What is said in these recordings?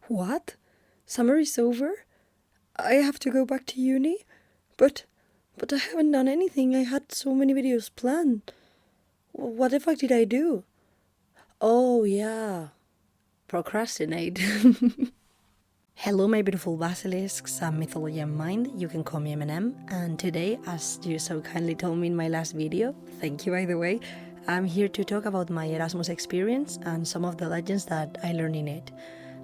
What? Summer is over? I have to go back to uni? But I haven't done anything. I had so many videos planned. What the fuck did I do? Oh, yeah. Procrastinate. Hello, my beautiful basilisks and mythology and mind. You can call me M&M. And today, as you so kindly told me in my last video, thank you by the way, I'm here to talk about my Erasmus experience and some of the legends that I learned in it.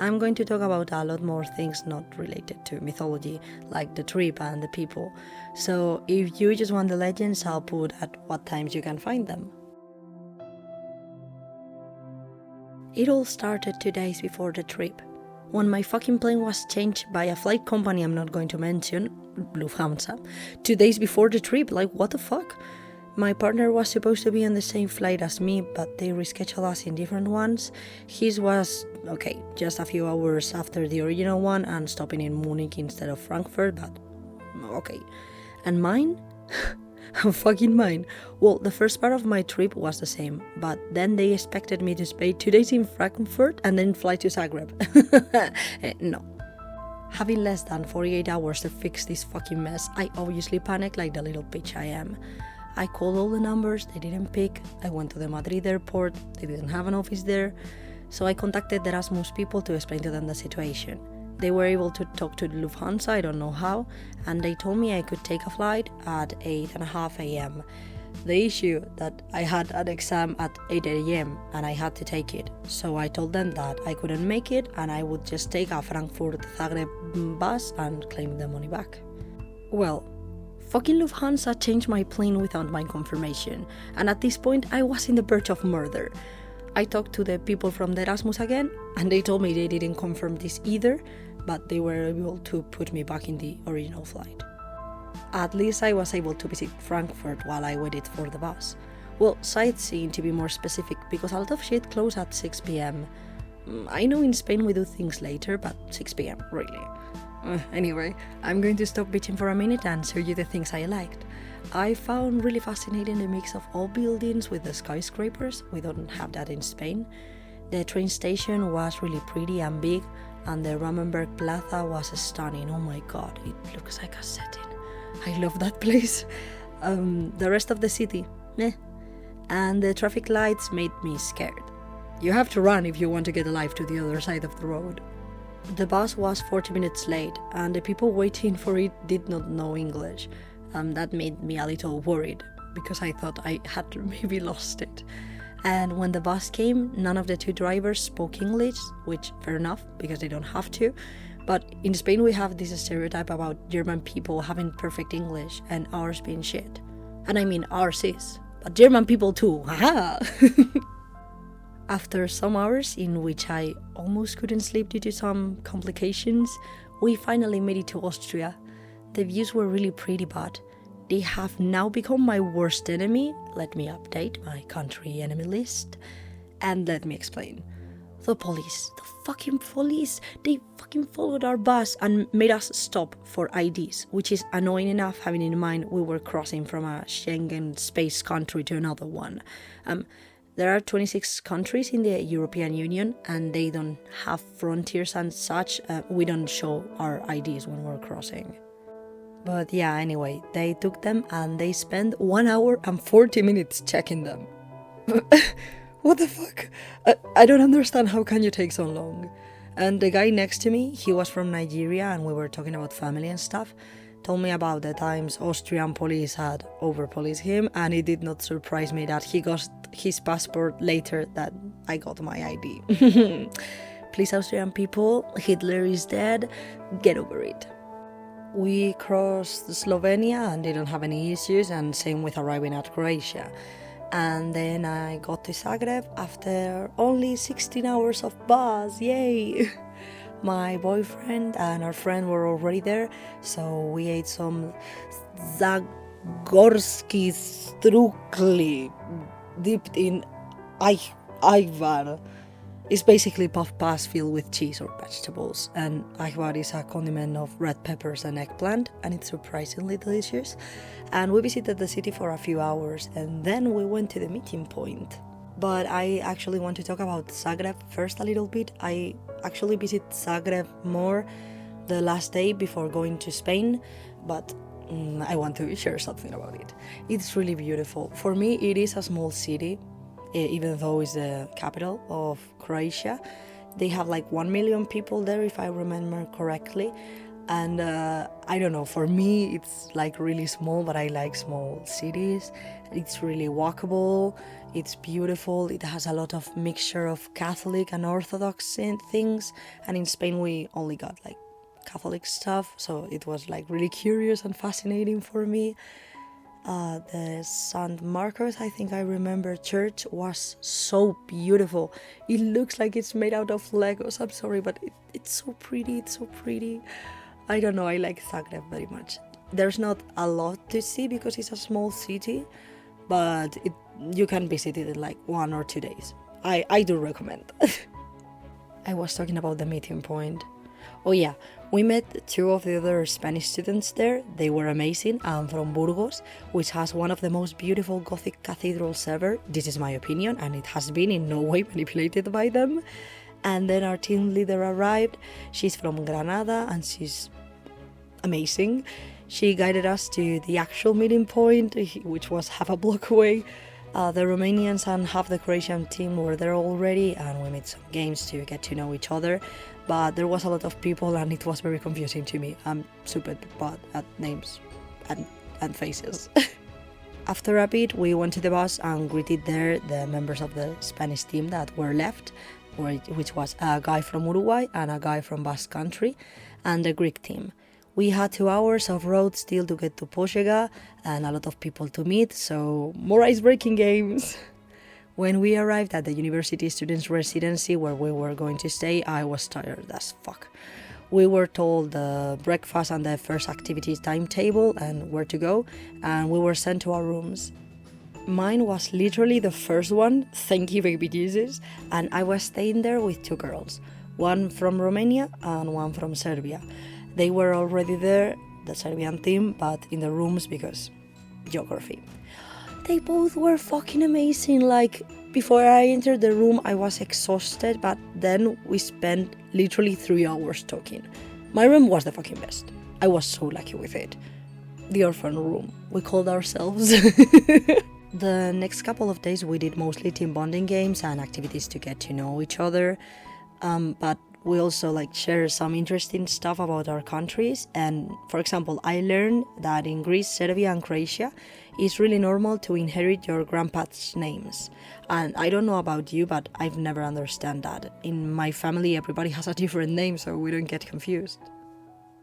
I'm going to talk about a lot more things not related to mythology, like the trip and the people. So if you just want the legends, I'll put at what times you can find them. It all started 2 days before the trip, when my fucking plane was changed by a flight company I'm not going to mention, Lufthansa, 2 days before the trip. Like, what the fuck? My partner was supposed to be on the same flight as me, but they rescheduled us in different ones. His was, okay, just a few hours after the original one and stopping in Munich instead of Frankfurt, but okay. And mine? Fucking mine. Well, the first part of my trip was the same, but then they expected me to stay 2 days in Frankfurt and then fly to Zagreb. No. Having less than 48 hours to fix this fucking mess, I obviously panicked like the little bitch I am. I called all the numbers, they didn't pick. I went to the Madrid airport, they didn't have an office there. So I contacted the Erasmus people to explain to them the situation. They were able to talk to Lufthansa, I don't know how, and they told me I could take a flight at 8:30 a.m. The issue that I had an exam at 8 a.m. and I had to take it. So I told them that I couldn't make it and I would just take a Frankfurt-Zagreb bus and claim the money back. Well, fucking Lufthansa changed my plane without my confirmation, and at this point I was in the verge of murder. I talked to the people from the Erasmus again, and they told me they didn't confirm this either, but they were able to put me back in the original flight. At least I was able to visit Frankfurt while I waited for the bus. Well, sightseeing to be more specific, because a lot of shit closed at 6 p.m. I know in Spain we do things later, but 6 p.m, really. Anyway, I'm going to stop bitching for a minute and show you the things I liked. I found really fascinating the mix of old buildings with the skyscrapers. We don't have that in Spain. The train station was really pretty and big, and the Ramenberg Plaza was stunning. Oh my god, it looks like a setting. I love that place. The rest of the city, meh. And the traffic lights made me scared. You have to run if you want to get alive to the other side of the road. The bus was 40 minutes late, and the people waiting for it did not know English. That made me a little worried, because I thought I had maybe lost it. And when the bus came, none of the two drivers spoke English, which fair enough, because they don't have to. But in Spain we have this stereotype about German people having perfect English and ours being shit. And I mean ours is, but German people too, haha! After some hours in which I almost couldn't sleep due to some complications, we finally made it to Austria. The views were really pretty, but they have now become my worst enemy. Let me update my country enemy list. And let me explain. The police, the fucking police, they fucking followed our bus and made us stop for IDs, which is annoying enough having in mind we were crossing from a Schengen space country to another one. There are 26 countries in the European Union and they don't have frontiers and such. We don't show our IDs when we're crossing. But yeah, anyway, they took them and they spent 1 hour and 40 minutes checking them. What the fuck? I don't understand, how can you take so long? And the guy next to me, he was from Nigeria and we were talking about family and stuff, told me about the times Austrian police had over-policed him, and it did not surprise me that he got his passport later than I got my ID. Please, Austrian people, Hitler is dead, get over it. We crossed Slovenia and didn't have any issues, and same with arriving at Croatia. And then I got to Zagreb after only 16 hours of bus, yay! My boyfriend and our friend were already there, so we ate some Zagorski strukli dipped in ajvar. It's basically puff pass filled with cheese or vegetables, and ajvar is a condiment of red peppers and eggplant, and it's surprisingly delicious. And we visited the city for a few hours, and then we went to the meeting point. But I actually want to talk about Zagreb first a little bit. I actually visited Zagreb more the last day before going to Spain, but I want to share something about it. It's really beautiful. For me, it is a small city, even though it's the capital of Croatia. They have like 1 million people there, if I remember correctly. And I don't know, for me it's like really small, but I like small cities. It's really walkable, it's beautiful, it has a lot of mixture of Catholic and Orthodox things, and in Spain we only got like Catholic stuff, so it was like really curious and fascinating for me. The St. Marcos, I think I remember, church was so beautiful. It looks like it's made out of Legos, I'm sorry, but it's so pretty, it's so pretty. I don't know, I like Zagreb very much. There's not a lot to see because it's a small city, but you can visit it in like 1 or 2 days. I do recommend. I was talking about the meeting point. Oh yeah, we met 2 of the other Spanish students there. They were amazing. I'm from Burgos, which has one of the most beautiful Gothic cathedrals ever. This is my opinion, and it has been in no way manipulated by them. And then our team leader arrived. She's from Granada and she's amazing. She guided us to the actual meeting point, which was half a block away. The Romanians and half the Croatian team were there already, and we made some games to get to know each other. But there was a lot of people and it was very confusing to me. I'm super bad at names and faces. After a bit, we went to the bus and greeted there the members of the Spanish team that were left, which was a guy from Uruguay and a guy from Basque Country, and the Greek team. We had 2 hours of road still to get to Požega and a lot of people to meet, so more ice-breaking games. When we arrived at the university students' residency where we were going to stay, I was tired as fuck. We were told the breakfast and the first activity timetable and where to go, and we were sent to our rooms. Mine was literally the first one, thank you baby Jesus, and I was staying there with 2 girls, one from Romania and one from Serbia. They were already there, the Serbian team, but in the rooms because geography. They both were fucking amazing. Like, before I entered the room I was exhausted, but then we spent literally 3 hours talking. My room was the fucking best. I was so lucky with it. The orphan room, we called ourselves. The next couple of days we did mostly team bonding games and activities to get to know each other, but we also share some interesting stuff about our countries. And for example, I learned that in Greece, Serbia and Croatia, it's really normal to inherit your grandpa's names. And I don't know about you, but I've never understood that. In my family, everybody has a different name, so we don't get confused.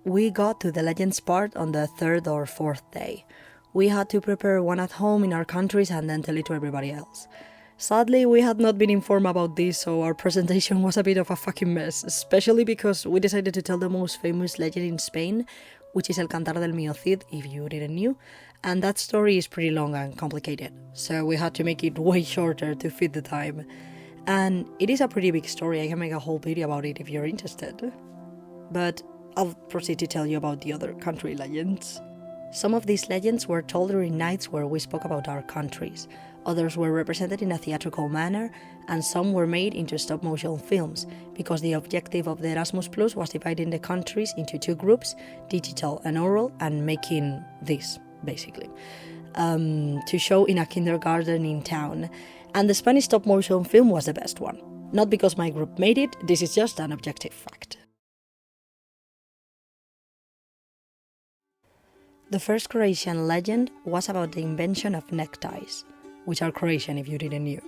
We got to the legends part on the 3rd or 4th day. We had to prepare one at home in our countries and then tell it to everybody else. Sadly, we had not been informed about this, so our presentation was a bit of a fucking mess, especially because we decided to tell the most famous legend in Spain, which is El Cantar del Mío Cid, if you didn't know, and that story is pretty long and complicated, so we had to make it way shorter to fit the time. And it is a pretty big story, I can make a whole video about it if you're interested. But I'll proceed to tell you about the other country legends. Some of these legends were told during nights where we spoke about our countries. Others were represented in a theatrical manner, and some were made into stop-motion films, because the objective of the Erasmus Plus was dividing the countries into 2 groups, digital and oral, and making this, basically, to show in a kindergarten in town. And the Spanish stop-motion film was the best one. Not because my group made it, this is just an objective fact. The first Croatian legend was about the invention of neckties, which are Croatian if you didn't know.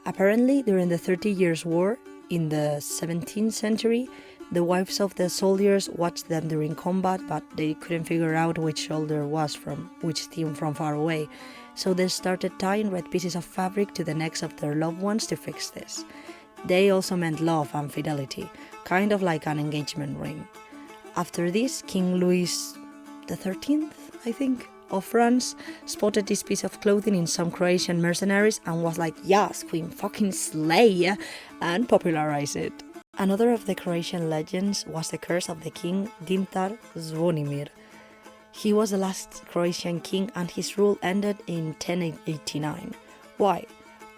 Apparently, during the 30 Years' War, in the 17th century, the wives of the soldiers watched them during combat, but they couldn't figure out which soldier was from which team from far away, so they started tying red pieces of fabric to the necks of their loved ones to fix this. They also meant love and fidelity, kind of like an engagement ring. After this, King Louis XIII, I think, of France, spotted this piece of clothing in some Croatian mercenaries and was like, yes, Queen fucking slay, and popularized it. Another of the Croatian legends was the curse of the king Dintar Zvonimir. He was the last Croatian king and his rule ended in 1089. Why?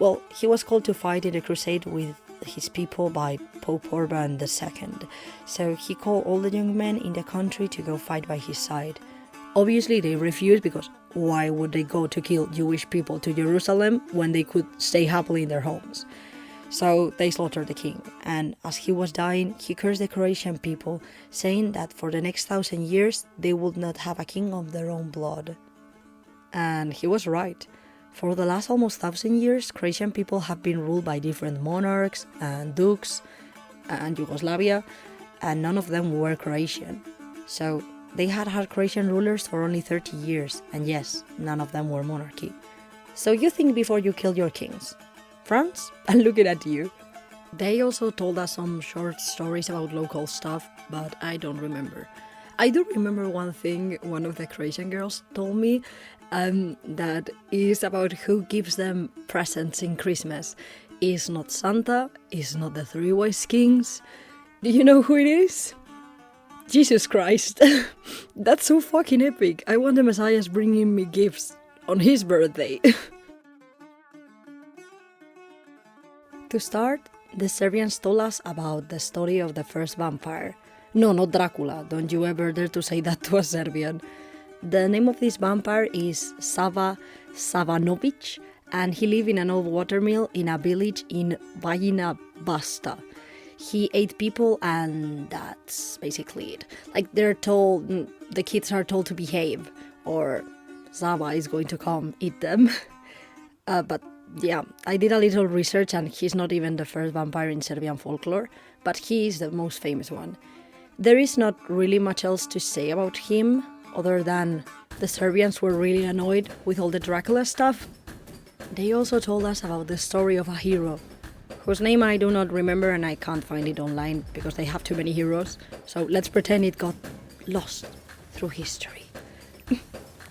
Well, he was called to fight in a crusade with his people by Pope Urban II, so he called all the young men in the country to go fight by his side. Obviously they refused, because why would they go to kill Jewish people to Jerusalem when they could stay happily in their homes? So they slaughtered the king, and as he was dying, he cursed the Croatian people, saying that for the next 1,000 years they would not have a king of their own blood. And he was right. For the last almost 1,000 years, Croatian people have been ruled by different monarchs and dukes and Yugoslavia, and none of them were Croatian. So they had Croatian rulers for only 30 years, and yes, none of them were monarchy. So you think before you kill your kings. France? And looking at you. They also told us some short stories about local stuff, but I don't remember. I do remember one thing one of the Croatian girls told me, that is about who gives them presents in Christmas. It's not Santa, it's not the three wise kings. Do you know who it is? Jesus Christ. That's so fucking epic. I want the Messiah's bringing me gifts on his birthday. To start, the Serbians told us about the story of the first vampire. No, not Dracula, don't you ever dare to say that to a Serbian. The name of this vampire is Sava Savanovic, and he lived in an old watermill in a village in Bajina Basta. He ate people, and that's basically it. Like, the kids are told to behave, or Sava is going to come eat them. But yeah, I did a little research, and he's not even the first vampire in Serbian folklore, but he is the most famous one. There is not really much else to say about him, other than the Serbians were really annoyed with all the Dracula stuff. They also told us about the story of a hero, whose name I do not remember, and I can't find it online because they have too many heroes, so let's pretend it got lost through history.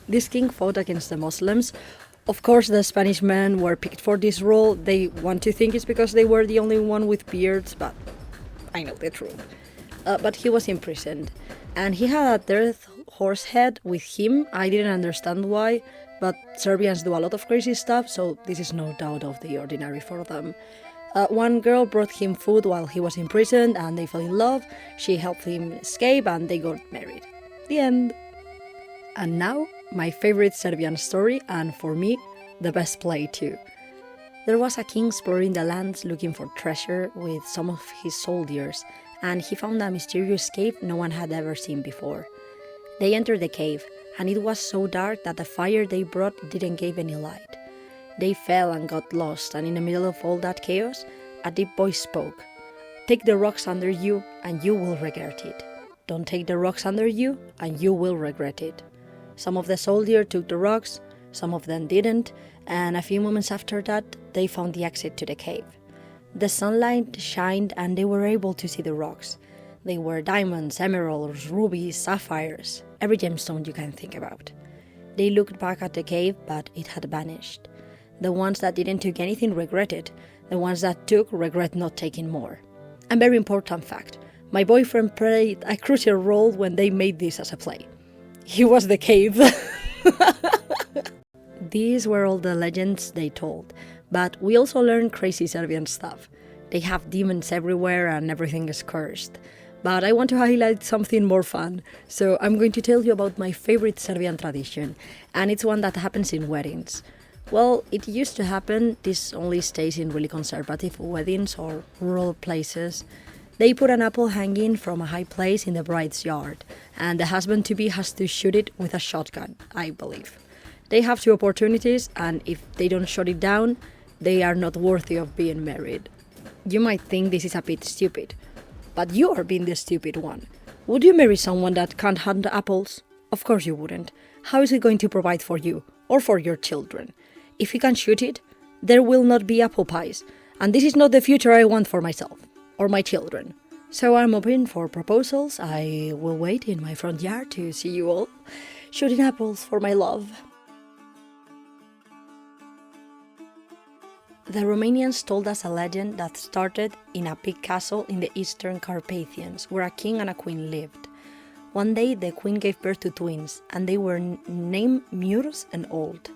This king fought against the Muslims. Of course, the Spanish men were picked for this role. They want to think it's because they were the only one with beards, but I know the truth. But he was imprisoned, and he had a third horse head with him. I didn't understand why, but Serbians do a lot of crazy stuff, so this is no doubt of the ordinary for them. One girl brought him food while he was imprisoned, and they fell in love. She helped him escape, and they got married. The end. And now, my favorite Serbian story, and for me, the best play too. There was a king exploring the lands looking for treasure with some of his soldiers, and he found a mysterious cave no one had ever seen before. They entered the cave, and it was so dark that the fire they brought didn't give any light. They fell and got lost, and in the middle of all that chaos, a deep voice spoke. "Take the rocks under you, and you will regret it. Don't take the rocks under you, and you will regret it." Some of the soldiers took the rocks, some of them didn't, and a few moments after that, they found the exit to the cave. The sunlight shined, and they were able to see the rocks. They were diamonds, emeralds, rubies, sapphires, every gemstone you can think about. They looked back at the cave, but it had vanished. The ones that didn't take anything regretted. The ones that took regret not taking more. And very important fact, my boyfriend played a crucial role when they made this as a play. He was the cave. These were all the legends they told, but we also learned crazy Serbian stuff. They have demons everywhere and everything is cursed. But I want to highlight something more fun, so I'm going to tell you about my favorite Serbian tradition, and it's one that happens in weddings. Well, it used to happen, this only stays in really conservative weddings or rural places. They put an apple hanging from a high place in the bride's yard, and the husband-to-be has to shoot it with a shotgun, I believe. They have two opportunities, and if they don't shut it down, they are not worthy of being married. You might think this is a bit stupid, but you are being the stupid one. Would you marry someone that can't hunt apples? Of course you wouldn't. How is he going to provide for you, or for your children? If he can shoot it, there will not be apple pies, and this is not the future I want for myself, or my children. So I'm open for proposals. I will wait in my front yard to see you all shooting apples for my love. The Romanians told us a legend that started in a big castle in the eastern Carpathians, where a king and a queen lived. One day the queen gave birth to twins, and they were named Murs and Old.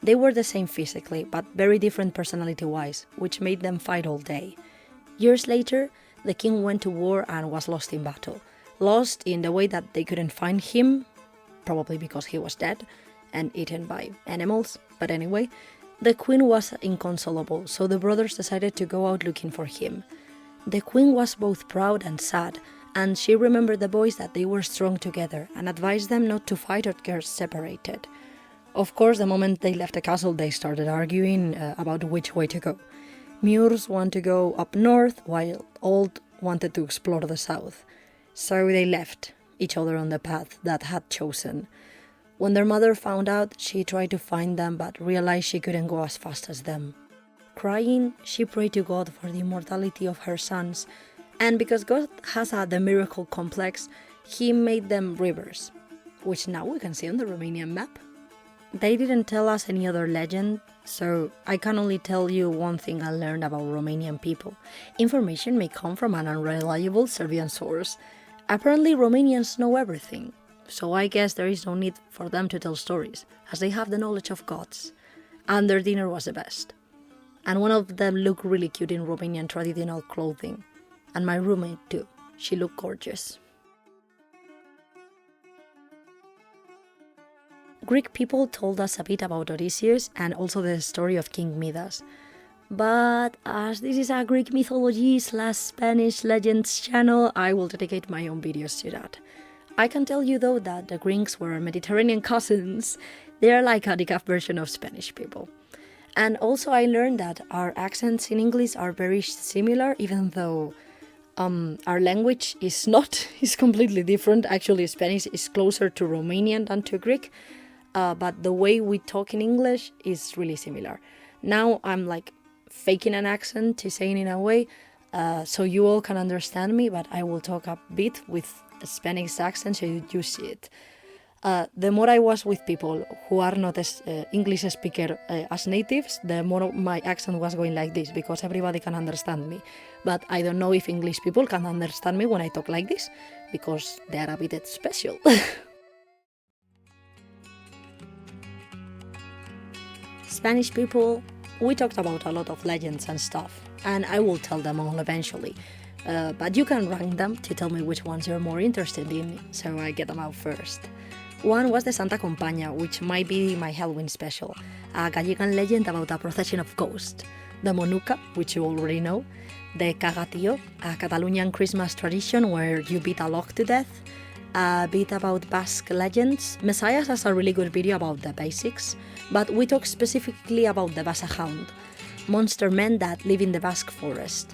They were the same physically, but very different personality-wise, which made them fight all day. Years later, the king went to war and was lost in battle. Lost in the way that they couldn't find him, probably because he was dead and eaten by animals, but anyway. The queen was inconsolable, so the brothers decided to go out looking for him. The queen was both proud and sad, and she remembered the boys that they were strong together and advised them not to fight or get separated. Of course, the moment they left the castle, they started arguing about which way to go. Muirs wanted to go up north, while Old wanted to explore the south. So they left each other on the path that had chosen. When their mother found out, she tried to find them but realized she couldn't go as fast as them. Crying, she prayed to God for the immortality of her sons, and because God has the miracle complex, he made them rivers, which now we can see on the Romanian map. They didn't tell us any other legend, so I can only tell you one thing I learned about Romanian people. Information may come from an unreliable Serbian source. Apparently Romanians know everything, so I guess there is no need for them to tell stories, as they have the knowledge of gods. And their dinner was the best. And one of them looked really cute in Romanian traditional clothing. And my roommate too, she looked gorgeous. Greek people told us a bit about Odysseus and also the story of King Midas. But as this is a Greek mythology / Spanish legends channel, I will dedicate my own videos to that. I can tell you though that the Greeks were Mediterranean cousins. They are like a decaf version of Spanish people. And also I learned that our accents in English are very similar, even though our language is not, is completely different. Actually, Spanish is closer to Romanian than to Greek. But the way we talk in English is really similar. Now I'm like faking an accent to say it in a way so you all can understand me, but I will talk a bit with a Spanish accent so you see it. The more I was with people who are not as English speaker as natives, the more my accent was going like this, because everybody can understand me. But I don't know if English people can understand me when I talk like this, because they are a bit special. Spanish people, we talked about a lot of legends and stuff, and I will tell them all eventually. But you can rank them to tell me which ones you're more interested in, so I get them out first. One was the Santa Compaña, which might be my Halloween special, a Gallegan legend about a procession of ghosts. The Monuca, which you already know. The Cagatío, a Catalonian Christmas tradition where you beat a log to death. A bit about Basque legends. Messiah has a really good video about the basics, but we talk specifically about the Basa Hound, monster men that live in the Basque forest.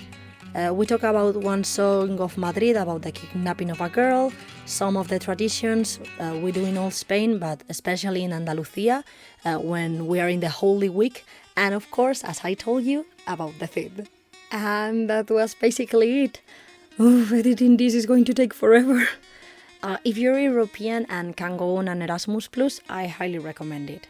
We talk about one song of Madrid about the kidnapping of a girl, some of the traditions we do in all Spain, but especially in Andalusia, when we are in the Holy Week, and of course, as I told you, about the Cid. And that was basically it. Editing this is going to take forever. If you're European and can go on an Erasmus+, I highly recommend it.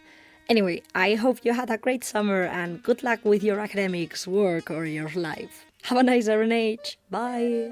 Anyway, I hope you had a great summer and good luck with your academics, work or your life. Have a nice RNH. Bye!